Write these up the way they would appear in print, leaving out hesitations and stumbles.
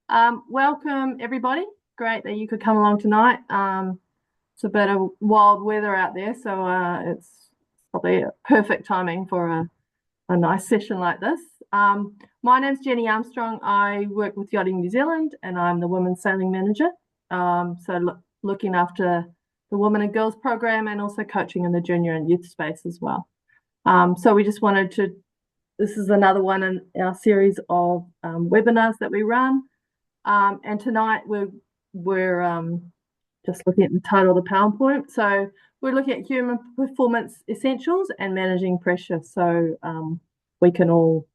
Welcome everybody. Great that you could come along tonight. It's a bit of wild weather out there, so it's probably a perfect timing for a nice session like this. My name's Jenny Armstrong. I work with Yachting New Zealand, and I'm the Women's Sailing Manager. Looking after the Women and Girls program, and also coaching in the junior and youth space as well. So we just wanted to. This is another one in our series of webinars that we run. And tonight we're just looking at the title of the PowerPoint. So we're looking at human performance essentials and managing pressure, so we can all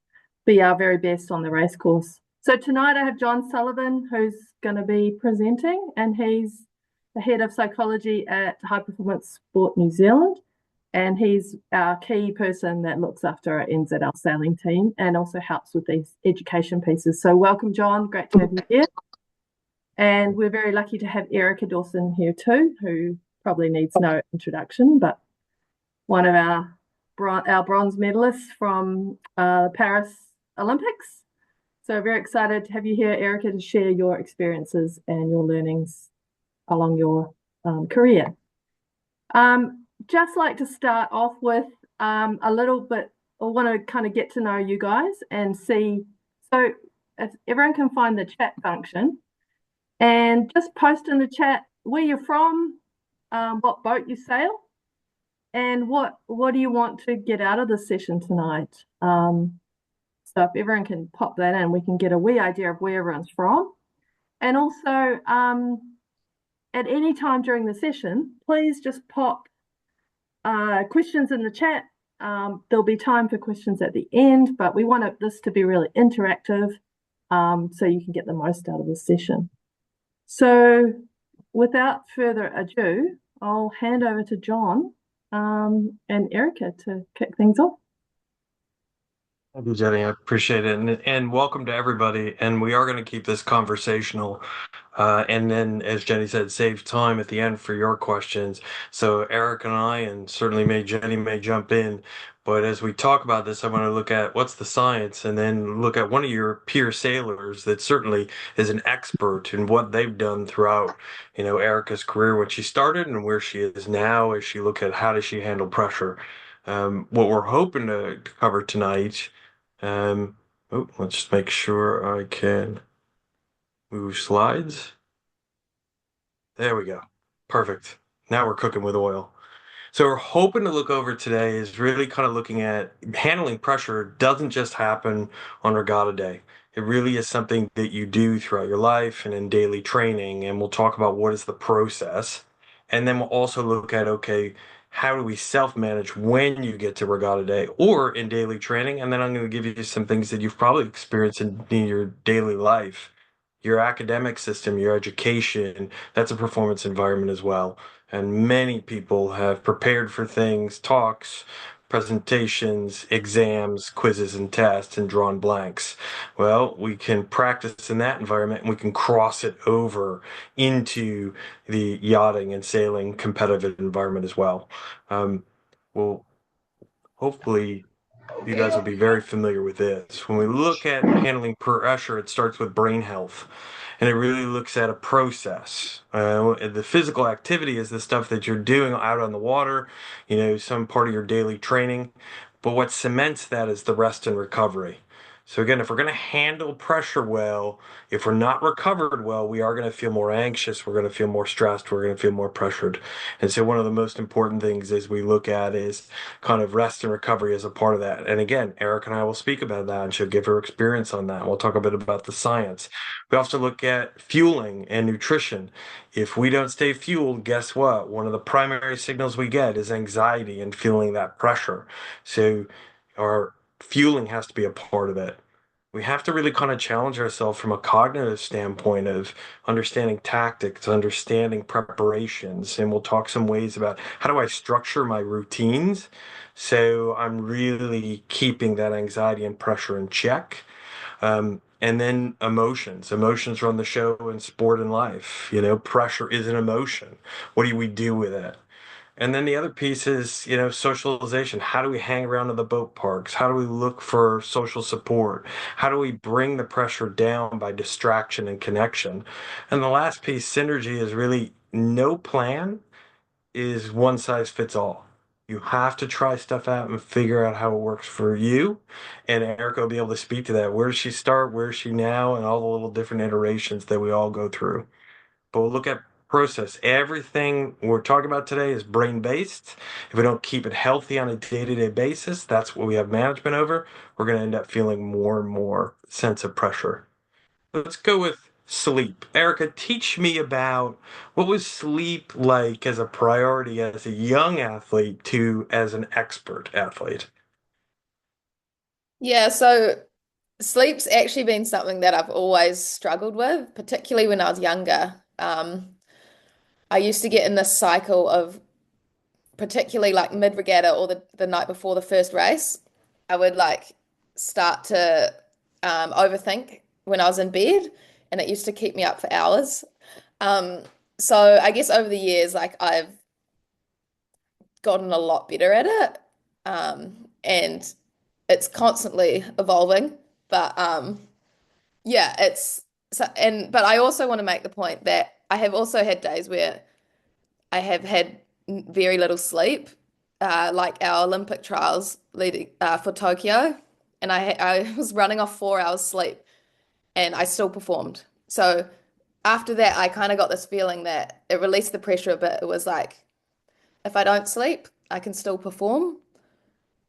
be our very best on the race course. So tonight I have John Sullivan, who's going to be presenting, and he's the head of psychology at High Performance Sport New Zealand. And he's our key person that looks after our NZL sailing team and also helps with these education pieces. So welcome, John. Great to have you here. And we're very lucky to have Erica Dawson here too, who probably needs no introduction, but one of our bronze medalists from Paris Olympics. So very excited to have you here, Erica, to share your experiences and your learnings along your career. Just like to start off with a little bit, I want to kind of get to know you guys and see. So if everyone can find the chat function and just post in the chat where you're from, what boat you sail, and what do you want to get out of the session tonight. So if everyone can pop that in, we can get a wee idea of where everyone's from. And also, at any time during the session, please just pop questions in the chat. There'll be time for questions at the end, but we want this to be really interactive, so you can get the most out of the session. So without further ado, I'll hand over to John and Erica to kick things off. Thank you, Jenny. I appreciate it. And welcome to everybody. And we are going to keep this conversational. And then, as Jenny said, save time at the end for your questions. So Eric and I, and certainly Jenny may jump in. But as we talk about this, I want to look at what's the science and then look at one of your peer sailors that certainly is an expert in what they've done throughout, Erica's career, when she started and where she is now as she look at how does she handle pressure. What we're hoping to cover tonight. Let's just make sure I can move slides. There we go. Perfect. Now we're cooking with oil. So we're hoping to look over today is really kind of looking at handling pressure doesn't just happen on regatta day. It really is something that you do throughout your life and in daily training. And we'll talk about what is the process. And then we'll also look at, okay, how do we self-manage when you get to regatta day or in daily training? And then I'm going to give you some things that you've probably experienced in your daily life. Your academic system, your education, that's a performance environment as well. And many people have prepared for things, talks, presentations, exams, quizzes, and tests, and drawn blanks. Well, we can practice in that environment and we can cross it over into the yachting and sailing competitive environment as well. Well, hopefully you guys will be very familiar with this. When we look at handling pressure, it starts with brain health, and it really looks at a process. The physical activity is the stuff that you're doing out on the water, some part of your daily training. But what cements that is the rest and recovery. So again, if we're going to handle pressure well, if we're not recovered well, we are going to feel more anxious, we're going to feel more stressed, we're going to feel more pressured. And so one of the most important things as we look at is kind of rest and recovery as a part of that. And again, Eric and I will speak about that and she'll give her experience on that. And we'll talk a bit about the science. We also look at fueling and nutrition. If we don't stay fueled, guess what? One of the primary signals we get is anxiety and feeling that pressure. So our fueling has to be a part of it. We have to really kind of challenge ourselves from a cognitive standpoint of understanding tactics, understanding preparations, and we'll talk some ways about how do I structure my routines so I'm really keeping that anxiety and pressure in check. And then emotions. Emotions run the show in sport and life. Pressure is an emotion. What do we do with it? And then the other piece is, socialization. How do we hang around in the boat parks? How do we look for social support? How do we bring the pressure down by distraction and connection? And the last piece, synergy, is really no plan is one size fits all. You have to try stuff out and figure out how it works for you. And Erica will be able to speak to that. Where does she start? Where is she now? And all the little different iterations that we all go through. But we'll look at process. Everything we're talking about today is brain based. If we don't keep it healthy on a day-to-day basis, that's what we have management over. We're going to end up feeling more and more sense of pressure. Let's go with sleep. Erica, teach me about what was sleep like as a priority as a young athlete to as an expert athlete. Yeah, so sleep's actually been something that I've always struggled with, particularly when I was younger. I used to get in this cycle of particularly like mid-regatta or the night before the first race, I would like start to overthink when I was in bed, and it used to keep me up for hours. Um, so I guess over the years, like I've gotten a lot better at it. And it's constantly evolving. But yeah, it's so, and but I also want to make the point that I have also had days where I have had very little sleep, like our Olympic trials leading for Tokyo, and I was running off 4 hours sleep, and I still performed. So after that, I kind of got this feeling that it released the pressure a bit. It was like if I don't sleep, I can still perform,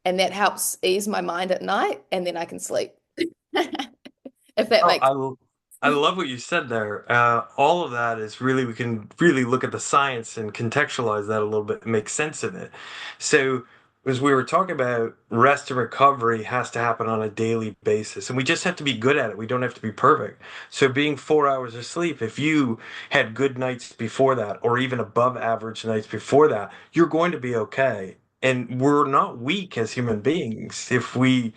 and that helps ease my mind at night, and then I can sleep. If that Oh, makes I love what you said there. All of that is really, we can really look at the science and contextualize that a little bit and make sense of it. So, as we were talking about, rest and recovery has to happen on a daily basis, and we just have to be good at it. We don't have to be perfect. So, being 4 hours of sleep, if you had good nights before that, or even above average nights before that, you're going to be okay. And we're not weak as human beings. If we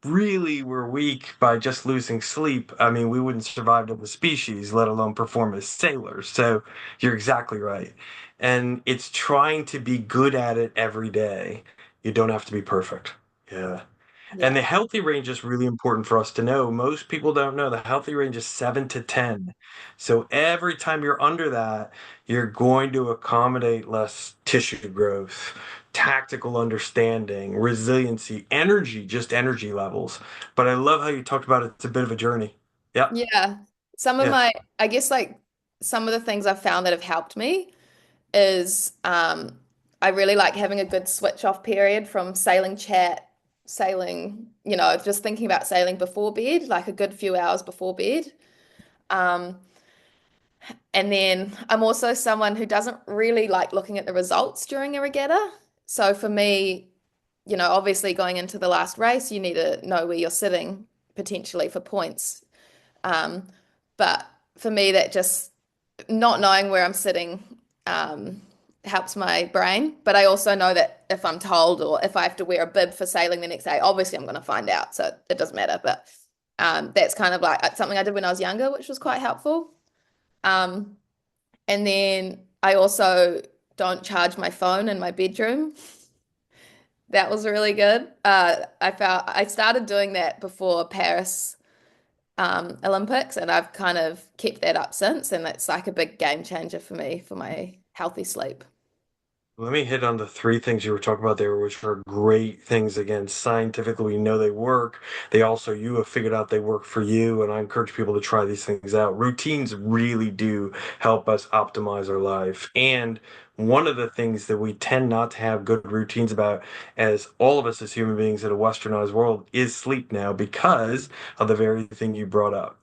really were weak by just losing sleep, I mean, we wouldn't survive as a species, let alone perform as sailors. So you're exactly right. And it's trying to be good at it every day. You don't have to be perfect. Yeah. And yeah. the healthy range is really important for us to know. Most people don't know the healthy range is 7 to 10. So every time you're under that, you're going to accommodate less tissue growth, tactical understanding, resiliency, energy, just energy levels. But I love how you talked about it's a bit of a journey. Yep. Yeah. Some of Yeah. my, I guess like some of the things I've found that have helped me is I really like having a good switch off period from sailing chat, sailing, just thinking about sailing before bed, like a good few hours before bed. Um, and then I'm also someone who doesn't really like looking at the results during a regatta. So for me, obviously going into the last race, you need to know where you're sitting potentially for points. Um, but for me, that just not knowing where I'm sitting um, helps my brain. But I also know that if I'm told or if I have to wear a bib for sailing the next day, obviously I'm going to find out. So it doesn't matter. But that's kind of like something I did when I was younger, which was quite helpful. Um, and then I also don't charge my phone in my bedroom. That was really good. I started doing that before Paris Olympics, and I've kind of kept that up since, and it's like a big game changer for me for my healthy sleep. Let me hit on the three things you were talking about there, which are great things. Again, scientifically, we know they work. They also, you have figured out they work for you. And I encourage people to try these things out. Routines really do help us optimize our life. And one of the things that we tend not to have good routines about, as all of us as human beings in a westernized world, is sleep now because of the very thing you brought up.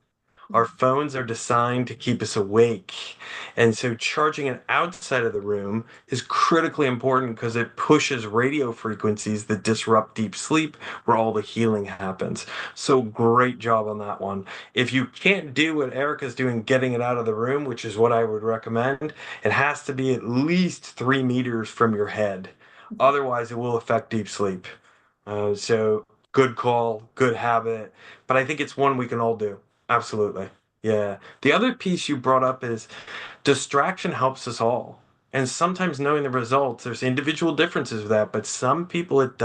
Our phones are designed to keep us awake. And so charging it outside of the room is critically important because it pushes radio frequencies that disrupt deep sleep where all the healing happens. So great job on that one. If you can't do what Erica's doing, getting it out of the room, which is what I would recommend, it has to be at least 3 meters from your head. Otherwise, it will affect deep sleep. So good call, good habit. But I think it's one we can all do. Absolutely. Yeah. The other piece you brought up is distraction helps us all. And sometimes knowing the results, there's individual differences with that, but some people it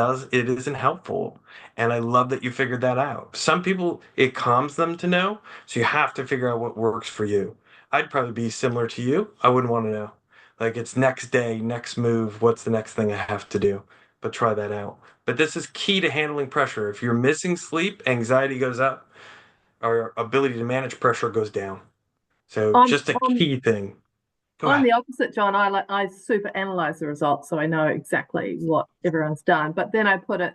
isn't helpful. And I love that you figured that out. Some people it calms them to know, so you have to figure out what works for you. I'd probably be similar to you. I wouldn't want to know. Like it's next day, next move, what's the next thing I have to do? But try that out. But this is key to handling pressure. If you're missing sleep, anxiety goes up, our ability to manage pressure goes down. So I'm just a on key thing. Go I'm ahead. the opposite, John. I super analyze the results so I know exactly what everyone's done, but then I put it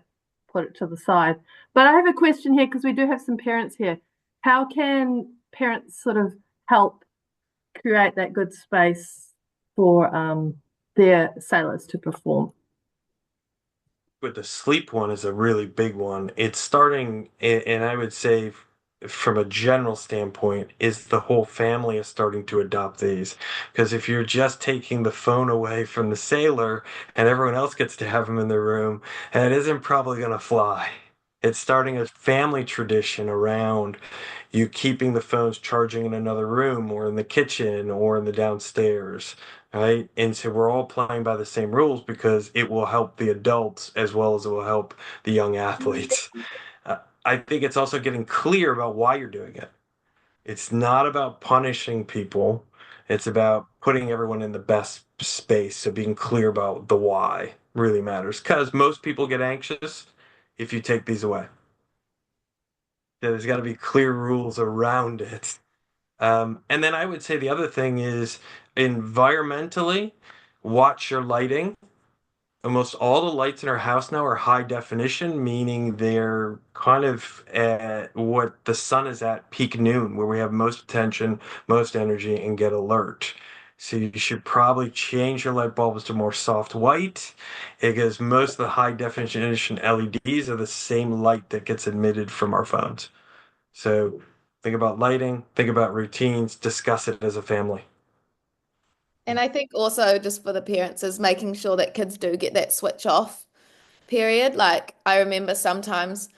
to the side. But I have a question here because we do have some parents here. How can parents sort of help create that good space for their sailors to perform? With the sleep one is a really big one. It's starting, and I would say, from a general standpoint, is the whole family is starting to adopt these. Because if you're just taking the phone away from the sailor and everyone else gets to have them in their room, that isn't probably going to fly. It's starting a family tradition around you keeping the phones charging in another room or in the kitchen or in the downstairs, right? And so we're all playing by the same rules because it will help the adults as well as it will help the young athletes. Uh, I think it's also getting clear about why you're doing it. It's not about punishing people. It's about putting everyone in the best space. So being clear about the why really matters because most people get anxious if you take these away. There's got to be clear rules around it. And then I would say the other thing is environmentally, watch your lighting. Almost all the lights in our house now are high definition, meaning they're kind of at what the sun is at peak noon, where we have most attention, most energy, and get alert. So you should probably change your light bulbs to more soft white because most of the high definition LEDs are the same light that gets emitted from our phones. So think about lighting, think about routines, discuss it as a family. And I think also just for the parents is making sure that kids do get that switch off period. Like I remember sometimes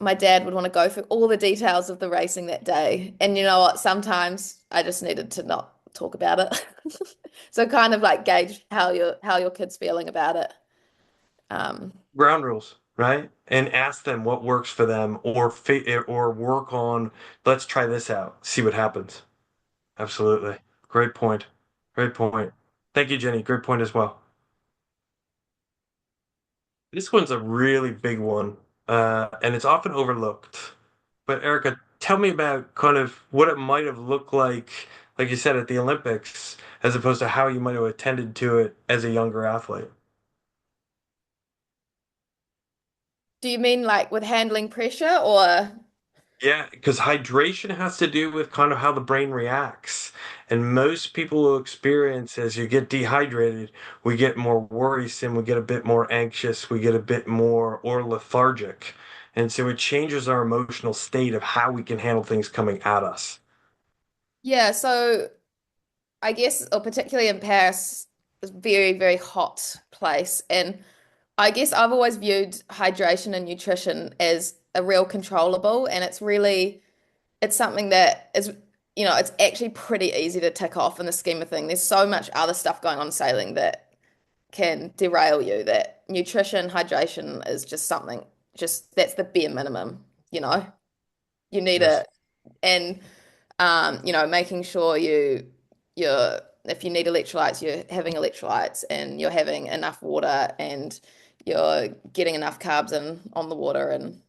my dad would want to go through all the details of the racing that day. And you know what? Sometimes I just needed to not talk about it. So kind of like gauge how your kid's feeling about it. Um, Ground rules, right? And ask them what works for them or work on, let's try this out, see what happens. Absolutely. Great point. Great point. Thank you, Jenny. Great point as well. This one's a really big one, and it's often overlooked. But Erica, tell me about kind of what it might have looked like you said at the Olympics, as opposed to how you might have attended to it as a younger athlete. do you mean like with handling pressure or Yeah, because hydration has to do with kind of how the brain reacts. And most people will experience as you get dehydrated, we get more worrisome, we get a bit more anxious, we get a bit more or lethargic. And so it changes our emotional state of how we can handle things coming at us. yeah, so I guess or particularly in Paris, it's a very, very hot place. And I guess I've always viewed hydration and nutrition as a real controllable, and it's something that is, it's actually pretty easy to tick off in the scheme of things. There's so much other stuff going on sailing that can derail you, that nutrition, hydration is just something, just that's the bare minimum, you know. You need Yes. it. And making sure you're if you need electrolytes, you're having electrolytes and you're having enough water and you're getting enough carbs in on the water and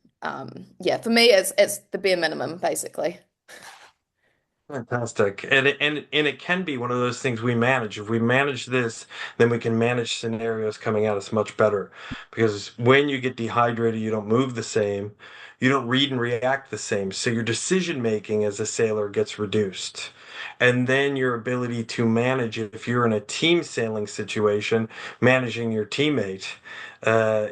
yeah, for me it's the bare minimum basically. Fantastic. And it can be one of those things we manage. If we manage this, then we can manage scenarios coming at us much better. Because when you get dehydrated, you don't move the same, you don't read and react the same. So your decision making as a sailor gets reduced. And then your ability to manage, if you're in a team sailing situation, managing your teammate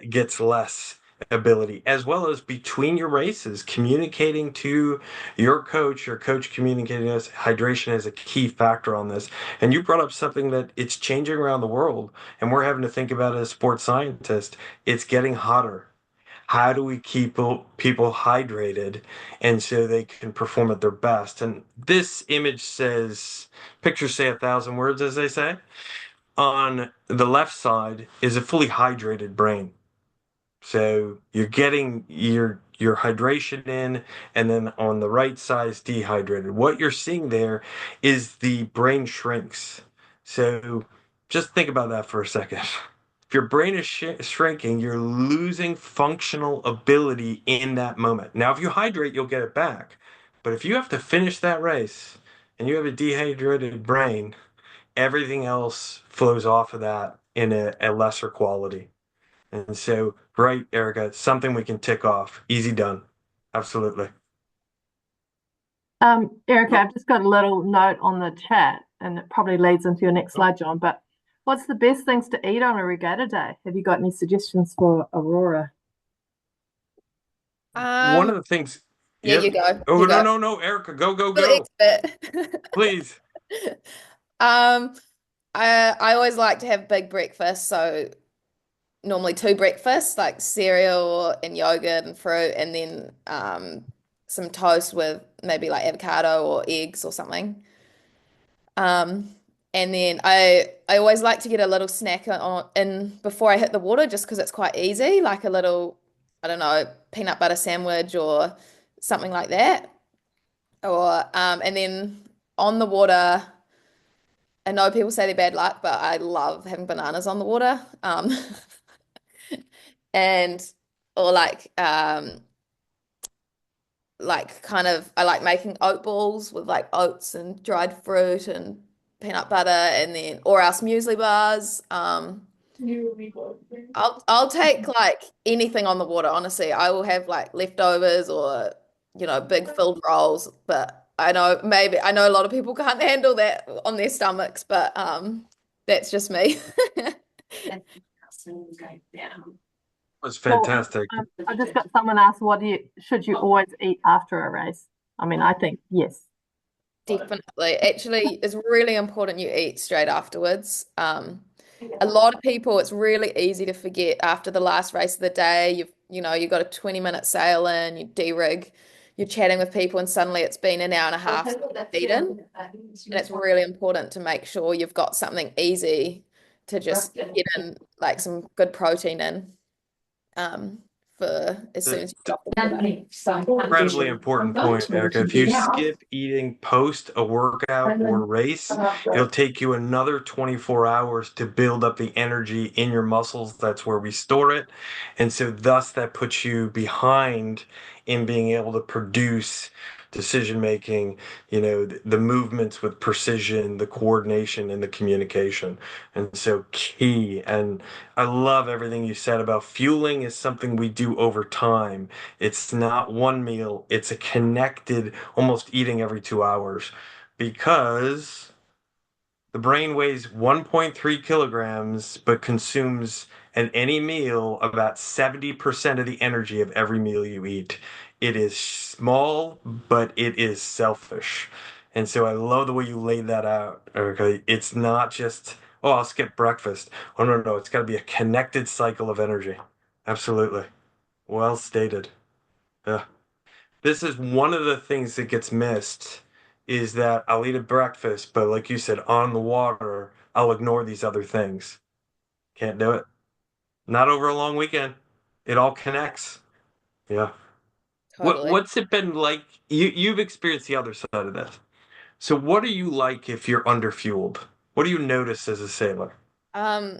gets less ability, as well as between your races, communicating to your coach communicating us hydration is a key factor on this. And you brought up something that it's changing around the world, and we're having to think about it as sports scientists. It's getting hotter. How do we keep people hydrated and so they can perform at their best? And this image says, pictures say 1,000 words, as they say. On the left side is a fully hydrated brain. So you're getting your hydration in, and then on the right side is dehydrated. What you're seeing there is the brain shrinks. So just think about that for a second. If your brain is shrinking, you're losing functional ability in that moment. Now, if you hydrate, you'll get it back. But if you have to finish that race and you have a dehydrated brain, everything else flows off of that in a lesser quality. And so, right, Erica, it's something we can tick off. Easy done. Absolutely. Erica, I've just got a little note on the chat, and it probably leads into your next slide, John. But what's the best things to eat on a regatta day? Have you got any suggestions for Aurora? One Um, of the things, yeah, yep. you go. Oh, You no, go. no, no, Erica, go, go, You're the go. expert. Please. Um, I always like to have big breakfast, so normally two breakfasts, like cereal and yogurt and fruit, and then some toast with maybe like avocado or eggs or something. Um, and then I always like to get a little snack in before I hit the water, just because it's quite easy, like a little, I don't know, peanut butter sandwich or something like that. Or and then on the water, I know people say they're bad luck, but I love having bananas on the water. And or like kind of I like making oat balls with like oats and dried fruit and peanut butter and then or else muesli bars. I'll take like anything on the water, honestly. I will have like leftovers or big filled rolls, but I know a lot of people can't handle that on their stomachs, but that's just me. Was Well, fantastic. I just got someone asked, should you always eat after a race? I mean, I think yes. Definitely. Actually, it's really important you eat straight afterwards. A lot of people, it's really easy to forget after the last race of the day. You've got a 20-minute sail in, you de-rig, you're chatting with people, and suddenly it's been an hour and a half since you've eaten. And it's really important to make sure you've got something easy to just get in, like some good protein in, um, for as soon The, as you get off the water. incredibly important point, Erica. If you skip eating post a workout or race, it'll take you another 24 hours to build up the energy in your muscles. That's where we store it. And so, thus, that puts you behind in being able to produce decision making, the movements with precision, the coordination, and the communication. And so, key. And I love everything you said about fueling is something we do over time. It's not one meal, it's a connected, almost eating every 2 hours because the brain weighs 1.3 kilograms but consumes at any meal about 70% of the energy of every meal you eat. It is small, but it is selfish. And so I love the way you laid that out, Erica. It's not just, oh, I'll skip breakfast. Oh, no, no, it's got to be a connected cycle of energy. Absolutely. Well stated. Yeah. This is one of the things that gets missed is that I'll eat a breakfast, but like you said, on the water, I'll ignore these other things. Can't do it. Not over a long weekend. It all connects. Yeah. Totally. What's it been like? You've experienced the other side of this. So what are you like if you're underfueled? What do you notice as a sailor? Um,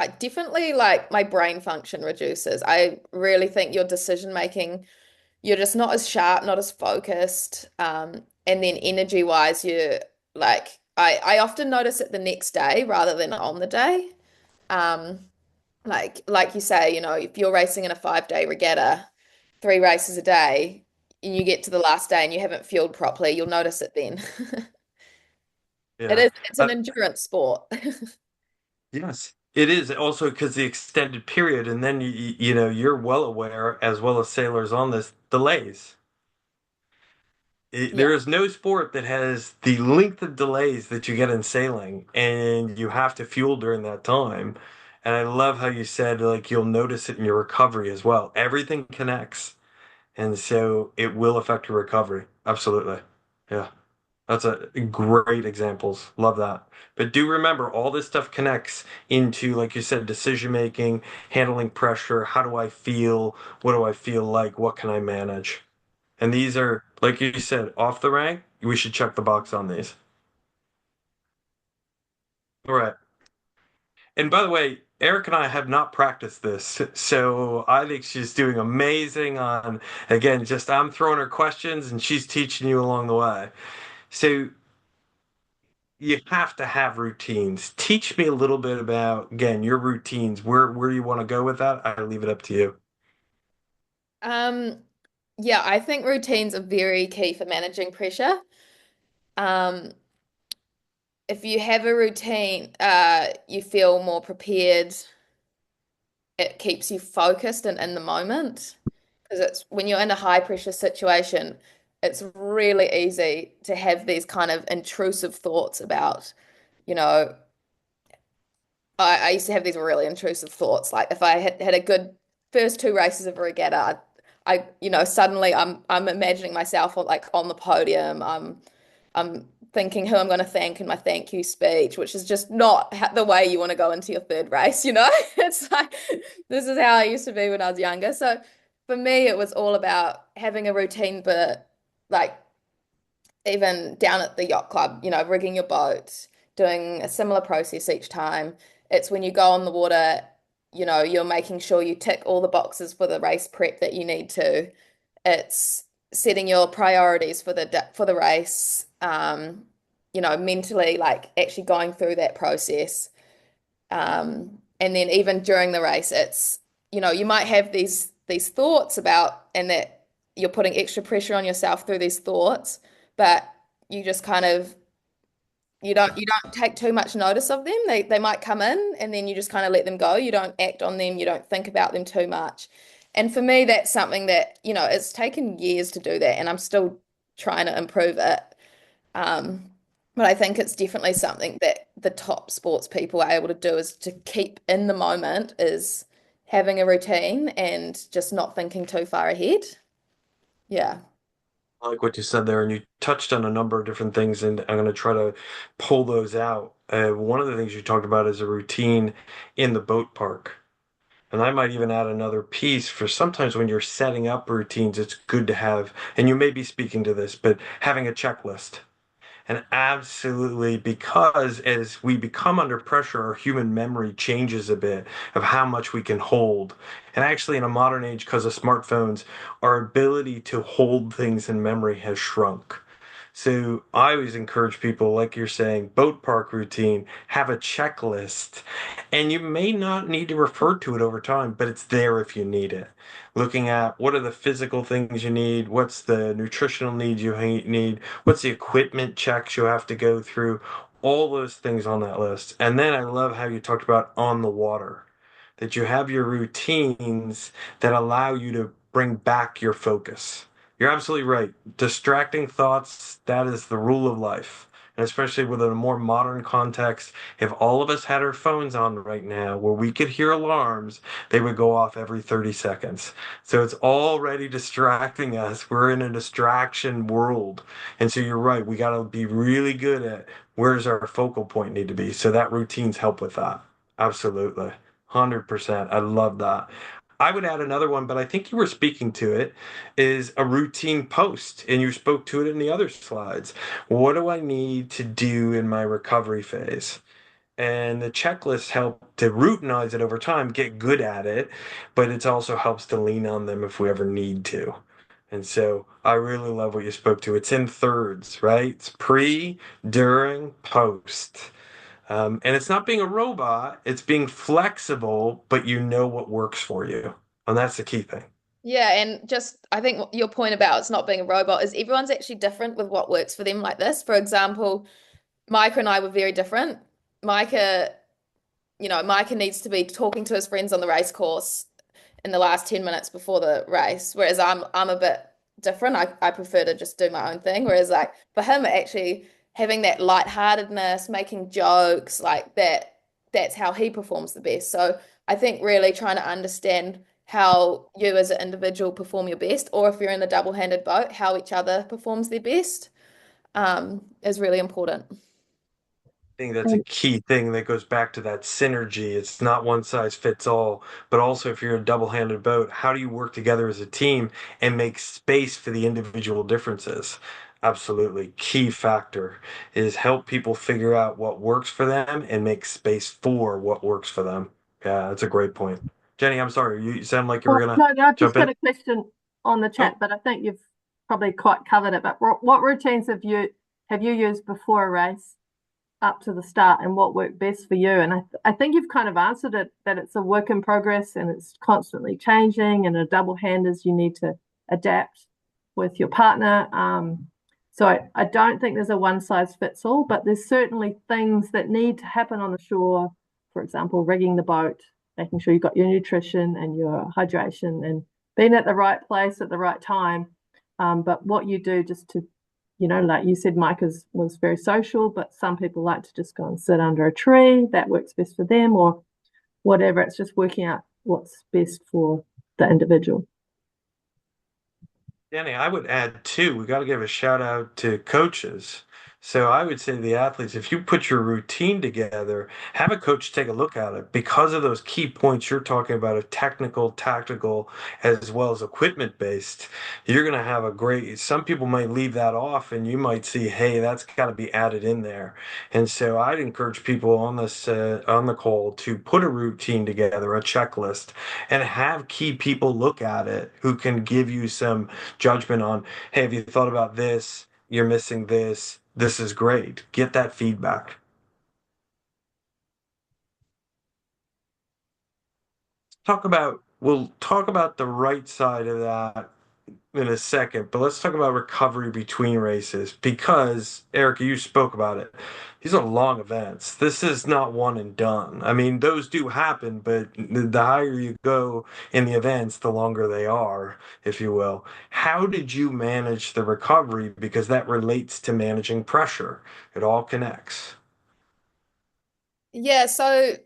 I definitely like my brain function reduces. I really think your decision making, you're just not as sharp, not as focused. And then energy wise, I often notice it the next day rather than on the day. Um, like you say, if you're racing in a 5-day regatta, 3 races a day, and you get to the last day and you haven't fueled properly, you'll notice it then. Yeah. It's an endurance sport. Yes, it is also because the extended period, and then you're well aware, as well as sailors on this, delays. Yeah. There is no sport that has the length of delays that you get in sailing, and you have to fuel during that time. And I love how you said like you'll notice it in your recovery as well. Everything connects. And so it will affect your recovery. Absolutely. Yeah. That's a great examples. Love that. But do remember all this stuff connects into, like you said, decision making, handling pressure. How do I feel? What do I feel like? What can I manage? And these are, like you said, off the rank. We should check the box on these. All right. And by the way, Eric and I have not practiced this, so I think she's doing amazing on, again, just I'm throwing her questions and she's teaching you along the way. So you have to have routines. Teach me a little bit about, again, your routines, where you want to go with that. I leave it up to you. Um, yeah, I think routines are very key for managing pressure. Um, if you have a routine, you feel more prepared. It keeps you focused and in the moment. Because it's when you're in a high pressure situation, it's really easy to have these kind of intrusive thoughts about, you know, I used to have these really intrusive thoughts. Like if I had a good first two races of a regatta, suddenly I'm imagining myself like on the podium. I'm thinking who I'm going to thank in my thank you speech, which is just not the way you want to go into your third race, you know? It's like this is how I used to be when I was younger. So for me, it was all about having a routine, but like even down at the yacht club, rigging your boat, doing a similar process each time. It's when you go on the water, you're making sure you tick all the boxes for the race prep that you need to. It's setting your priorities for the race, mentally, like actually going through that process. And then even during the race, it's, you might have these thoughts about, and that you're putting extra pressure on yourself through these thoughts, but you just kind of you don't take too much notice of them. They might come in and then you just kind of let them go. You don't act on them, you don't think about them too much. And for me, that's something that, it's taken years to do that, and I'm still trying to improve it. Um, but I think it's definitely something that the top sports people are able to do, is to keep in the moment, is having a routine and just not thinking too far ahead. Yeah. I like what you said there, and you touched on a number of different things, and I'm going to try to pull those out. One of the things you talked about is a routine in the boat park. And I might even add another piece for sometimes when you're setting up routines, it's good to have, and you may be speaking to this, but having a checklist. And absolutely, because as we become under pressure, our human memory changes a bit of how much we can hold. And actually, in a modern age, because of smartphones, our ability to hold things in memory has shrunk. So I always encourage people, like you're saying, boat park routine, have a checklist. And you may not need to refer to it over time, but it's there if you need it. Looking at what are the physical things you need, what's the nutritional needs you need, what's the equipment checks you have to go through, all those things on that list. And then I love how you talked about on the water, that you have your routines that allow you to bring back your focus. You're absolutely right. Distracting thoughts, that is the rule of life. And especially with a more modern context, if all of us had our phones on right now where we could hear alarms, they would go off every 30 seconds. So it's already distracting us. We're in a distraction world. And so you're right. We got to be really good at where's our focal point need to be. So that routines help with that. Absolutely. 100%. I love that. I would add another one, but I think you were speaking to it, is a routine post, and you spoke to it in the other slides. What do I need to do in my recovery phase? And the checklists help to routinize it over time, get good at it, but it also helps to lean on them if we ever need to. And so I really love what you spoke to. It's in thirds, right? It's pre, during, post. And it's not being a robot, it's being flexible, but you know what works for you. And that's the key thing. Yeah, and just I think your point about it's not being a robot is everyone's actually different with what works for them like this. For example, Micah and I were very different. Micah, Micah needs to be talking to his friends on the race course in the last 10 minutes before the race, whereas I'm a bit different. I prefer to just do my own thing. Whereas like for him, actually having that lightheartedness, making jokes like that, that's how he performs the best. So I think really trying to understand how you as an individual perform your best, or if you're in the double-handed boat, how each other performs their best, is really important. Think that's a key thing that goes back to that synergy. It's not one size fits all, but also if you're a double-handed boat, how do you work together as a team and make space for the individual differences? Absolutely. Key factor is help people figure out what works for them and make space for what works for them. Yeah, that's a great point. Jenny, I'm sorry. You sound like you were Well, gonna no, no, I've just jump in. got a question on the Oh, chat, but I think you've probably quite covered it. But what routines have you used before a race up to the start, and what worked best for you? And I think you've kind of answered it, that it's a work in progress and it's constantly changing, and a double hand is you need to adapt with your partner. So I don't think there's a one size fits all, but there's certainly things that need to happen on the shore. For example, rigging the boat, making sure you've got your nutrition and your hydration and being at the right place at the right time. But what you do just to, like you said, Mike was very social, but some people like to just go and sit under a tree. That works best for them, or whatever. It's just working out what's best for the individual. Danny, I would add too, we got to give a shout out to coaches. So I would say to the athletes, if you put your routine together, have a coach take a look at it because of those key points you're talking about of technical, tactical, as well as equipment based. You're going to have a great, some people might leave that off and you might see, hey, that's got to be added in there. And so I'd encourage people on this, on the call to put a routine together, a checklist, and have key people look at it who can give you some judgment on, hey, have you thought about this? You're missing this. This is great. Get that feedback. We'll talk about the right side of that in a second, but let's talk about recovery between races because, Erica, you spoke about it. These are long events. This is not one and done. I mean, those do happen, but the higher you go in the events, the longer they are, if you will. How did you manage the recovery? Because that relates to managing pressure. It all connects. Yeah, so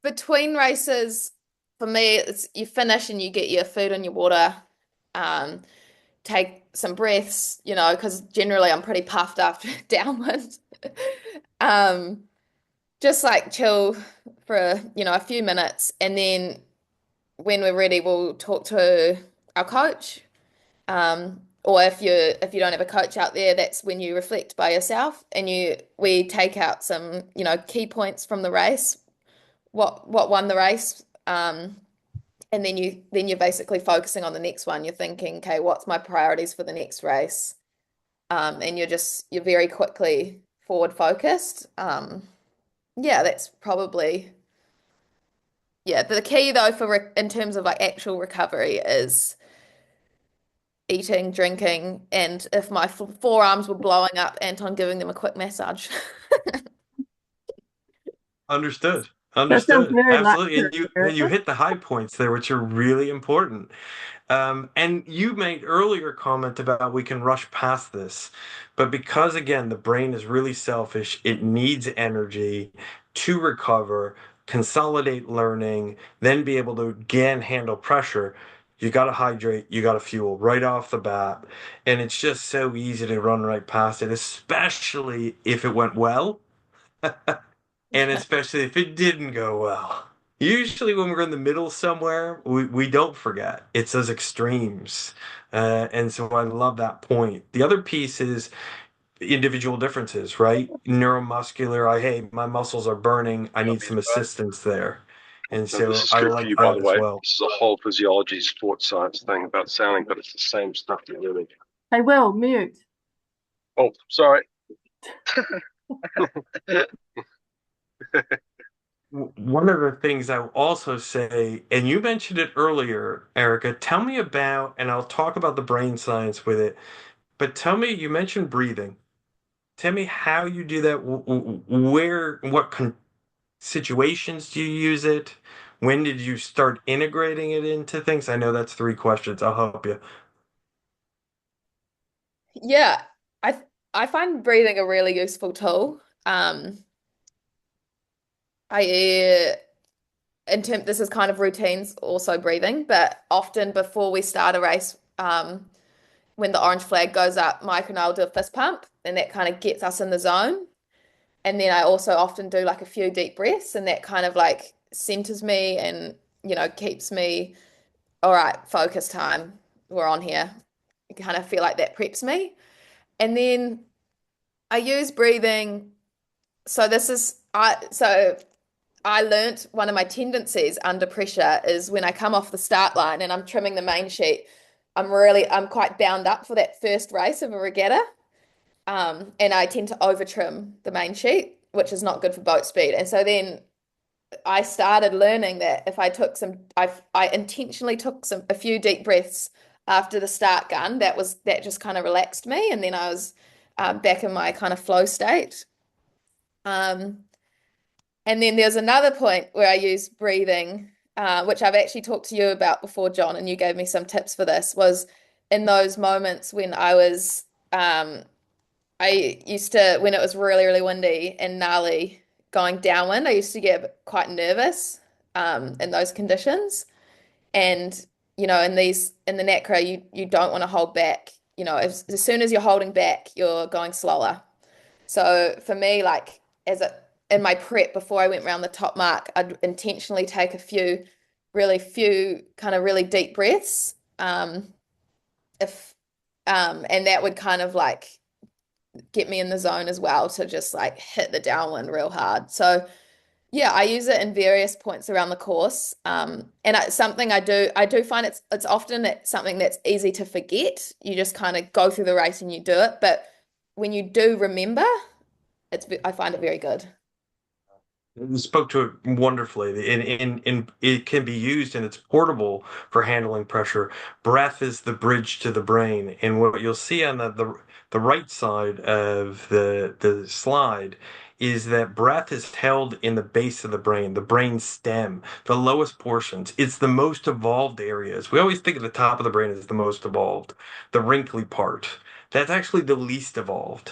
between races, for me, it's you finish and you get your food and your water, um, take some breaths, because generally I'm pretty puffed after downwind. Um, just like chill for, a few minutes, and then when we're ready, we'll talk to our coach. Or if you don't have a coach out there, that's when you reflect by yourself and we take out some, key points from the race, what won the race. And then you're basically focusing on the next one. You're thinking, okay, what's my priorities for the next race? And you're very quickly forward focused. Yeah, that's probably yeah. The key though in terms of like actual recovery is eating, drinking, and if my forearms were blowing up, Anton giving them a quick massage. Understood. That sounds Understood. very Absolutely. luxury, And you Erica. hit the high points there, which are really important. And you made earlier comment about we can rush past this, but because again, the brain is really selfish, it needs energy to recover, consolidate learning, then be able to again handle pressure. You got to hydrate, you got to fuel right off the bat. And it's just so easy to run right past it, especially if it went well, and especially if it didn't go well. Usually, when we're in the middle somewhere, we don't forget. It's those extremes. And so I love that point. The other piece is individual differences, right? Neuromuscular, hey, my muscles are burning. I need some assistance there. And And this so is I good for like you, by that the as way. well. This is a whole physiology, sports science thing about sailing, but it's the same stuff you're learning. Hey, Will, mute. Oh, sorry. One of the things I will also say, and you mentioned it earlier, Erica, tell me about, and I'll talk about the brain science with it, but tell me, you mentioned breathing. Tell me how you do that, where, what situations do you use it? When did you start integrating it into things? I know that's three questions. I'll help you. Yeah, I find breathing a really useful tool. Um, I this is kind of routines, also breathing, but often before we start a race, when the orange flag goes up, Mike and I'll do a fist pump, and that kind of gets us in the zone. And then I also often do like a few deep breaths, and that kind of like centers me and, keeps me, all right, focus time. We're on here. I kind of feel like that preps me. And then I use breathing. So I learnt one of my tendencies under pressure is when I come off the start line and I'm trimming the main sheet, I'm quite bound up for that first race of a regatta. And I tend to over trim the main sheet, which is not good for boat speed. And so then I started learning that if I intentionally took a few deep breaths after the start gun, that just kind of relaxed me. And then I was back in my kind of flow state. Um, and then there's another point where I use breathing, which I've actually talked to you about before, John, and you gave me some tips for this, was in those moments when I used to, when it was really, really windy and gnarly going downwind, I used to get quite nervous in those conditions. And, in the NACRA, you don't want to hold back. As soon as you're holding back, you're going slower. So for me, like in my prep before I went around the top mark, I'd intentionally take few kind of really deep breaths. If And that would kind of like get me in the zone as well to just like hit the downwind real hard. So yeah, I use it in various points around the course. And it's something I do find it's often something that's easy to forget. You just kind of go through the race and you do it. But when you do remember, I find it very good. You spoke to it wonderfully. In it can be used and it's portable for handling pressure. Breath is the bridge to the brain. And what you'll see on the right side of the slide is that breath is held in the base of the brain stem, the lowest portions. It's the most evolved areas. We always think of the top of the brain as the most evolved, the wrinkly part. That's actually the least evolved.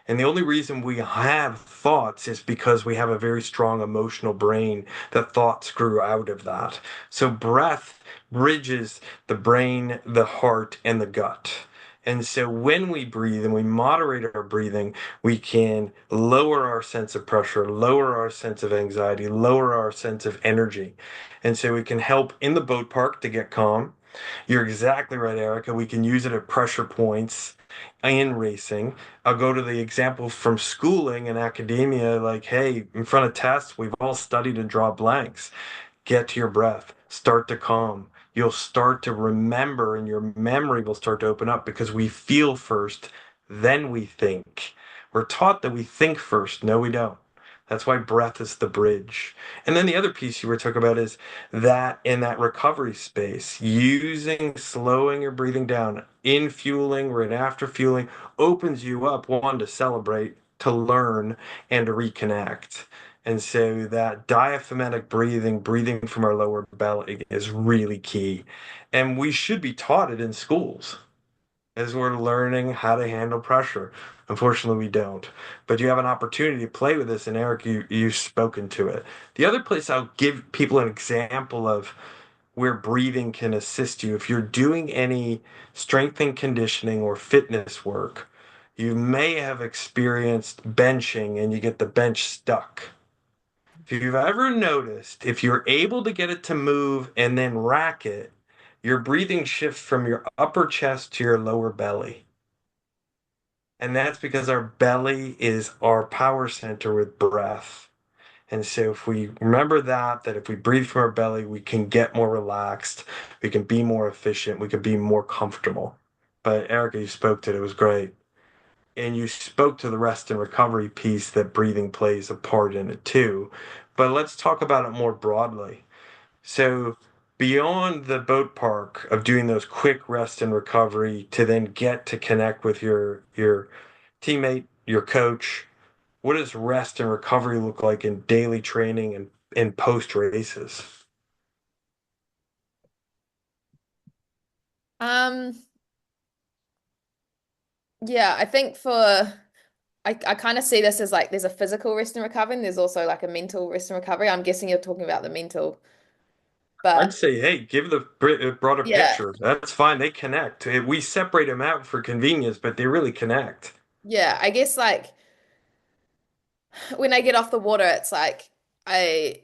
And the only reason we have thoughts is because we have a very strong emotional brain that thoughts grew out of that. So breath bridges the brain, the heart, and the gut. And so when we breathe and we moderate our breathing, we can lower our sense of pressure, lower our sense of anxiety, lower our sense of energy. And so we can help in the boat park to get calm. You're exactly right, Erica. We can use it at pressure points in racing. I'll go to the example from schooling and academia, like, hey, in front of tests, we've all studied and draw blanks. Get to your breath, start to calm. You'll start to remember, and your memory will start to open up because we feel first, then we think. We're taught that we think first. No, we don't. That's why breath is the bridge. And then the other piece you were talking about is that in that recovery space, using slowing your breathing down in fueling, right after fueling, opens you up, one, to celebrate, to learn, and to reconnect. And so that diaphragmatic breathing, breathing from our lower belly is really key. And we should be taught it in schools as we're learning how to handle pressure. Unfortunately, we don't. But you have an opportunity to play with this, and Eric, you've spoken to it. The other place I'll give people an example of where breathing can assist you, if you're doing any strength and conditioning or fitness work, you may have experienced benching and you get the bench stuck. If you've ever noticed, if you're able to get it to move and then rack it, your breathing shifts from your upper chest to your lower belly. And that's because our belly is our power center with breath. And so if we remember that if we breathe from our belly, we can get more relaxed, we can be more efficient, we can be more comfortable. But Erica, you spoke to it, it was great. And you spoke to the rest and recovery piece that breathing plays a part in it too. But let's talk about it more broadly. So, beyond the boat park of doing those quick rest and recovery to then get to connect with your teammate, your coach, what does rest and recovery look like in daily training and post races? Um, yeah, I think for I kind of see this as like there's a physical rest and recovery, and there's also like a mental rest and recovery. I'm guessing you're talking about the mental, I'd but say, hey, give the broader yeah, picture. That's fine. They connect. We separate them out for convenience, but they really connect. yeah. I guess like when I get off the water, it's like I,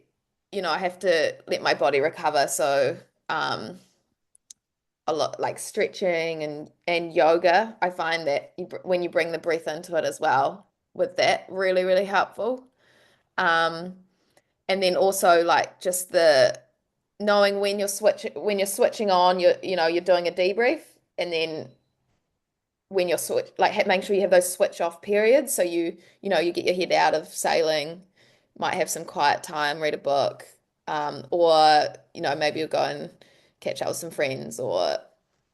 I have to let my body recover. So, um, a lot like stretching and yoga. I find that when you bring the breath into it as well, with that, really, really helpful. Um, and then also like just the knowing when you're switching on, you're doing a debrief, and then when you're make sure you have those switch off periods. So you get your head out of sailing, might have some quiet time, read a book, or maybe you'll go and catch up with some friends, or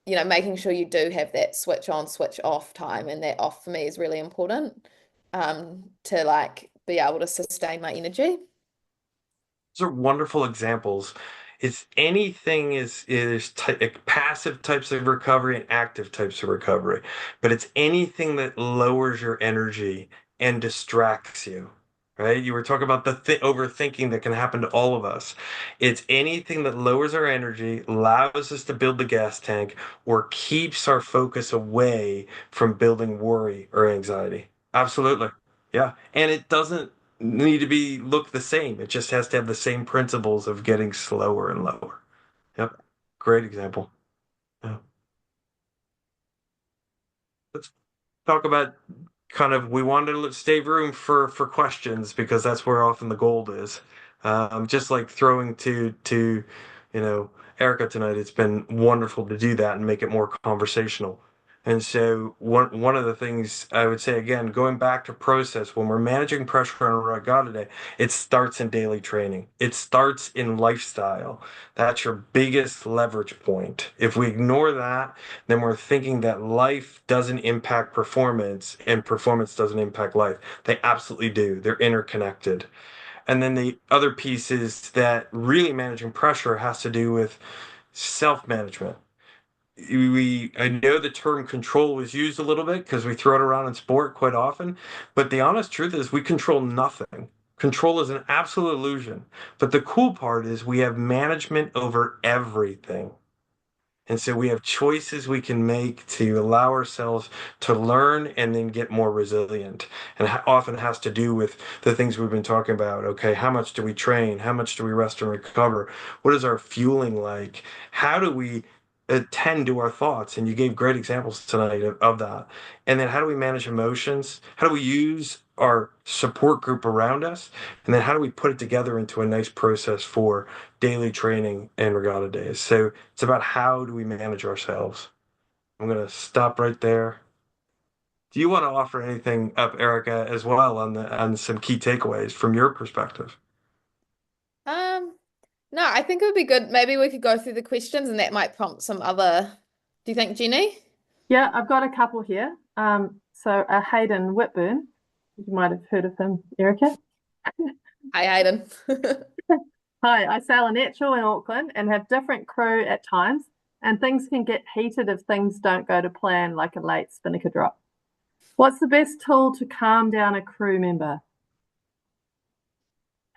making sure you do have that switch on, switch off time, and that off for me is really important, to like be able to sustain my energy. Those are wonderful examples. It's anything is passive types of recovery and active types of recovery, but it's anything that lowers your energy and distracts you, right? You were talking about the th overthinking that can happen to all of us. It's anything that lowers our energy, allows us to build the gas tank, or keeps our focus away from building worry or anxiety. Absolutely. Yeah. And it doesn't need to be look the same. It just has to have the same principles of getting slower and lower. Yep. Great example. Yeah. Let's talk about kind of we wanted to save room for questions because that's where often the gold is. Just like throwing to Erica tonight, it's been wonderful to do that and make it more conversational. And so one of the things I would say again, going back to process, when we're managing pressure on a regatta day, it starts in daily training. It starts in lifestyle. That's your biggest leverage point. If we ignore that, then we're thinking that life doesn't impact performance and performance doesn't impact life. They absolutely do. They're interconnected. And then the other piece is that really managing pressure has to do with self-management. I know the term control was used a little bit because we throw it around in sport quite often, but the honest truth is we control nothing. Control is an absolute illusion. But the cool part is we have management over everything. And so we have choices we can make to allow ourselves to learn and then get more resilient. And often has to do with the things we've been talking about. Okay, how much do we train? How much do we rest and recover? What is our fueling like? How do we attend to our thoughts? And you gave great examples tonight of that. And then how do we manage emotions? How do we use our support group around us? And then how do we put it together into a nice process for daily training and regatta days? So it's about how do we manage ourselves. I'm going to stop right there. Do you want to offer anything up, Erica, as well on some key takeaways from your perspective? Um, no, I think it would be good. Maybe we could go through the questions and that might prompt some other. Do you think, Jenny? Yeah, I've got a couple here. So Hayden Whitburn, you might have heard of him, Erica. Hi, Hayden. Hi, I sail a natural in Auckland and have different crew at times, and things can get heated if things don't go to plan, like a late spinnaker drop. What's the best tool to calm down a crew member?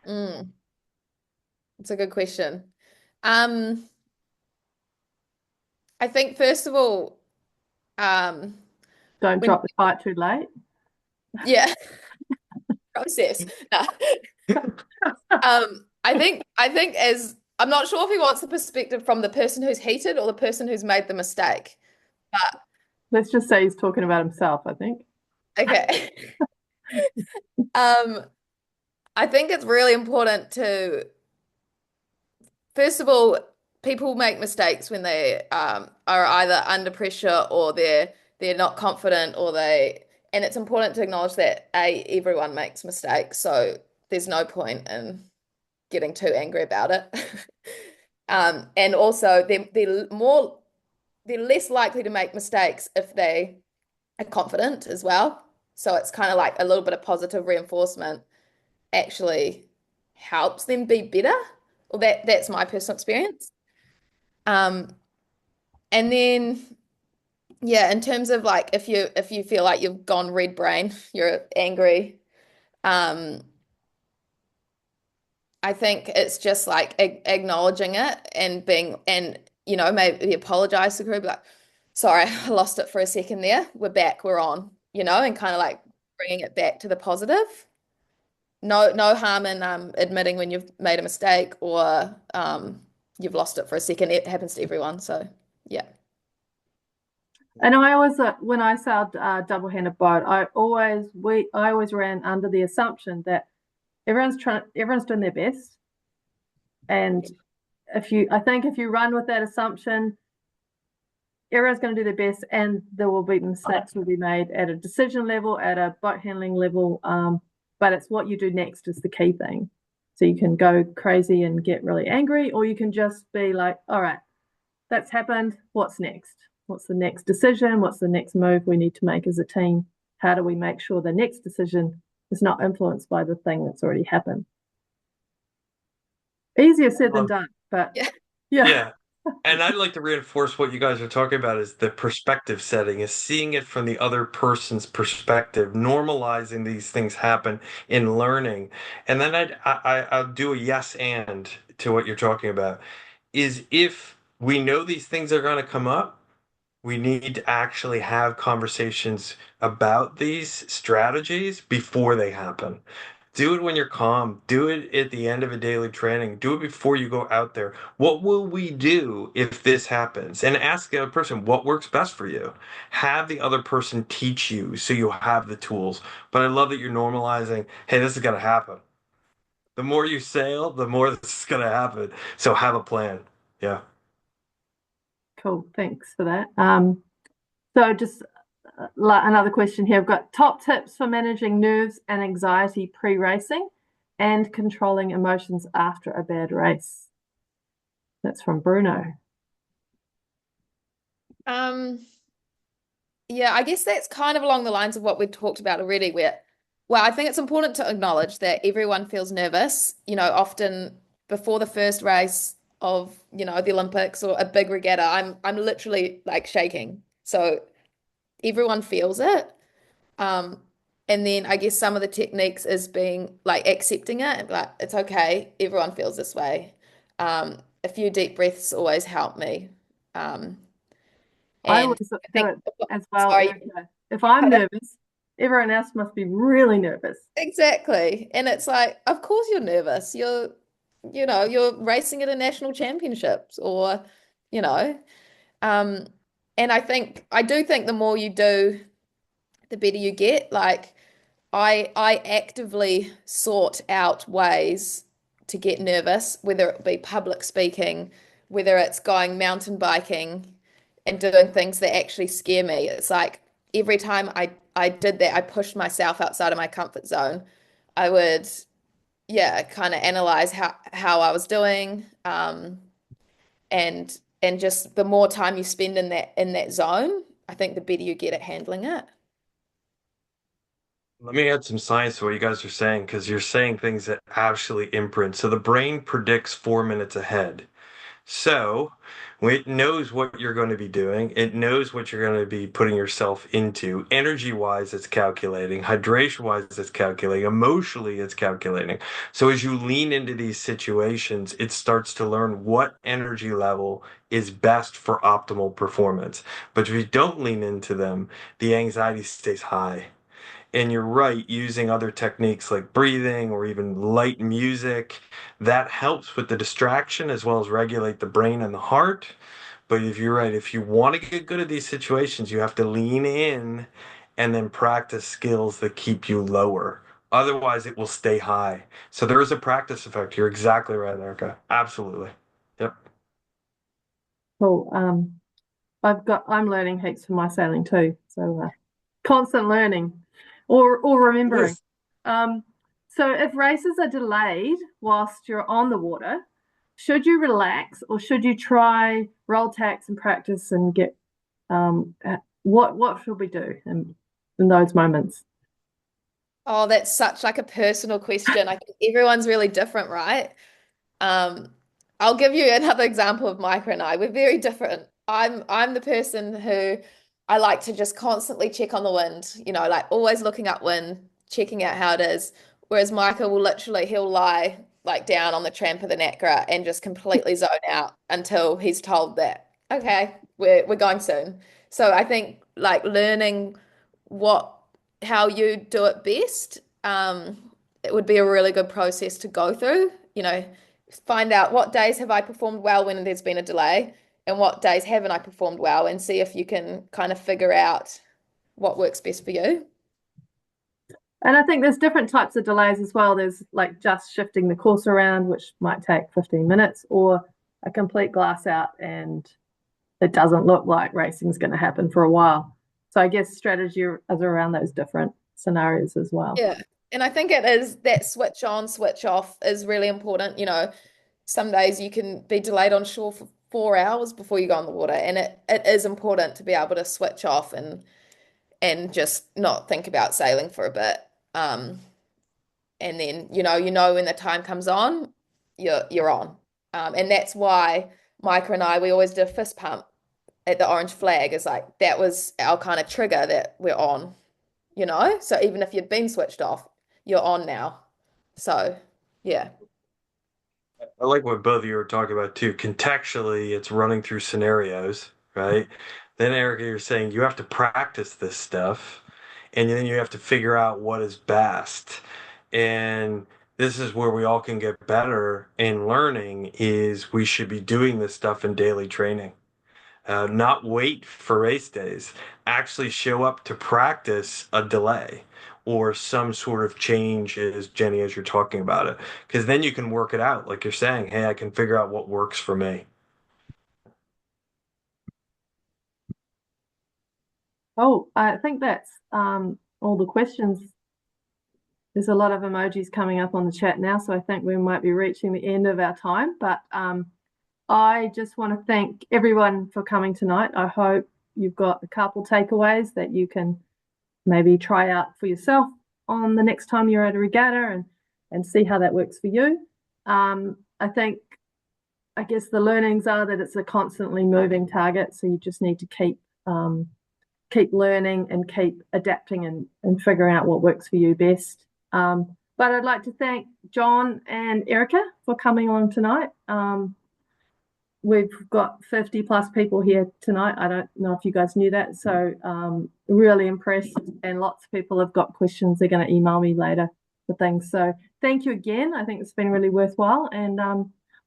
Mm, it's a good question. Um, I think first of all, um, Don't when drop the fight too late. yeah, process. No. I think as I'm not sure if he wants the perspective from the person who's heated or the person who's made the mistake. But Let's just say he's talking about himself, I think. okay. Um, I think it's really important to, first of all, people make mistakes when they are either under pressure or they're not confident and it's important to acknowledge that everyone makes mistakes, so there's no point in getting too angry about it. And also they're less likely to make mistakes if they are confident as well. So it's kind of like a little bit of positive reinforcement actually helps them be better. Well, that's my personal experience. Um, and then Yeah, in terms of like if you feel like you've gone red brain, you're angry. Um, I think it's just like acknowledging it and being and maybe apologize to the group like, sorry, I lost it for a second there. We're back, we're on, and kind of like bringing it back to the positive. No harm in admitting when you've made a mistake or you've lost it for a second. It happens to everyone, so yeah. And I always, when I sailed double-handed boat, I always ran under the assumption that everyone's doing their best, and I think if you run with that assumption, everyone's going to do their best, and there will be mistakes will be made at a decision level, at a boat handling level. But it's what you do next is the key thing. So you can go crazy and get really angry, or you can just be like, all right, that's happened. What's next? What's the next decision? What's the next move we need to make as a team? How do we make sure the next decision is not influenced by the thing that's already happened? Easier said than done, but Yeah. Yeah. And I'd like to reinforce what you guys are talking about is the perspective setting, is seeing it from the other person's perspective, normalizing these things happen in learning. And then I'll do a yes and to what you're talking about, is if we know these things are going to come up, we need to actually have conversations about these strategies before they happen. Do it when you're calm. Do it at the end of a daily training. Do it before you go out there. What will we do if this happens? And ask the other person what works best for you. Have the other person teach you so you have the tools. But I love that you're normalizing, hey, this is going to happen. The more you sail, the more this is going to happen. So have a plan. Yeah. cool. Thanks for that. So just another question here. I've got top tips for managing nerves and anxiety pre-racing and controlling emotions after a bad race. That's from Bruno. Um, yeah, I guess that's kind of along the lines of what we've talked about already, well, I think it's important to acknowledge that everyone feels nervous, often before the first race of, the Olympics or a big regatta, I'm literally like shaking. So everyone feels it. Um, and then I guess some of the techniques is being like accepting it, like it's okay, everyone feels this way. A few deep breaths always help me. Um, I and always I do think, it as well, sorry, Erica. If I'm pardon? nervous, everyone else must be really nervous. Exactly. And it's like, of course you're nervous. You're racing at a national championships or, you know, um, and I do think the more you do, the better you get. Like I actively sought out ways to get nervous, whether it be public speaking, whether it's going mountain biking and doing things that actually scare me. It's like every time I did that, I pushed myself outside of my comfort zone. I would, yeah, kind of analyze how I was doing, and just the more time you spend in that zone, I think the better you get at handling it. Let me add some science to what you guys are saying because you're saying things that actually imprint. So the brain predicts 4 minutes ahead. So it knows what you're going to be doing. It knows what you're going to be putting yourself into. Energy wise, it's calculating. Hydration wise, it's calculating. Emotionally, it's calculating. So as you lean into these situations, it starts to learn what energy level is best for optimal performance. But if you don't lean into them, the anxiety stays high. And you're right, using other techniques like breathing or even light music, that helps with the distraction as well as regulate the brain and the heart. But if you're right, if you want to get good at these situations, you have to lean in and then practice skills that keep you lower. Otherwise, it will stay high. So there is a practice effect. You're exactly right, Erica. Absolutely. Yep. Cool. I'm learning heaps from my sailing too. So constant learning or remembering. Yes. So if races are delayed whilst you're on the water, should you relax or should you try roll tacks and practice and get what should we do in those moments? Oh, that's such like a personal question. I think everyone's really different, right? Um, I'll give you another example of Micah and I. We're very different. I'm the person who I like to just constantly check on the wind, like always looking upwind, checking out how it is. Whereas Micah will literally, he'll lie like down on the tramp of the Nacra and just completely zone out until he's told that, okay, we're going soon. So I think like learning what how you do it best, it would be a really good process to go through, find out what days have I performed well when there's been a delay and what days haven't I performed well, and see if you can kind of figure out what works best for you. And I think there's different types of delays as well. There's like just shifting the course around, which might take 15 minutes, or a complete glass out and it doesn't look like racing's going to happen for a while. So I guess strategy is around those different scenarios as well. Yeah. And I think it is that switch on, switch off is really important. Some days you can be delayed on shore for 4 hours before you go on the water. And it is important to be able to switch off and just not think about sailing for a bit. And then, when the time comes on, you're on. And that's why Micah and I, we always did a fist pump at the orange flag. Is like that was our kind of trigger that we're on, So even if you'd been switched off, you're on now. So yeah. I like what both of you are talking about too. Contextually, it's running through scenarios, right? Then, Erica, you're saying you have to practice this stuff, and then you have to figure out what is best. And this is where we all can get better in learning is we should be doing this stuff in daily training. Not wait for race days. Actually show up to practice a delay or some sort of change, as Jenny, as you're talking about it, because then you can work it out. Like you're saying, hey, I can figure out what works for me. Oh, I think that's all the questions. There's a lot of emojis coming up on the chat now, so I think we might be reaching the end of our time. But I just want to thank everyone for coming tonight. I hope you've got a couple takeaways that you can maybe try out for yourself on the next time you're at a regatta and see how that works for you. I guess the learnings are that it's a constantly moving target, so you just need to keep learning and keep adapting and figuring out what works for you best. But I'd like to thank John and Erica for coming on tonight. We've got 50 plus people here tonight. I don't know if you guys knew that. So really impressed, and lots of people have got questions. They're going to email me later for things. So thank you again. I think it's been really worthwhile, and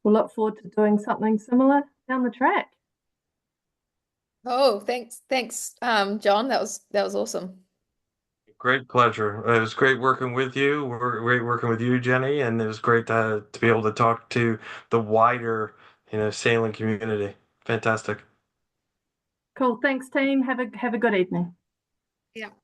we'll look forward to doing something similar down the track. Oh, thanks, John. That was awesome. Great pleasure. It was great working with you. Great working with you, Jenny, and it was great to be able to talk to the wider, sailing community. Fantastic. Cool. Thanks, team. Have a good evening. Yeah.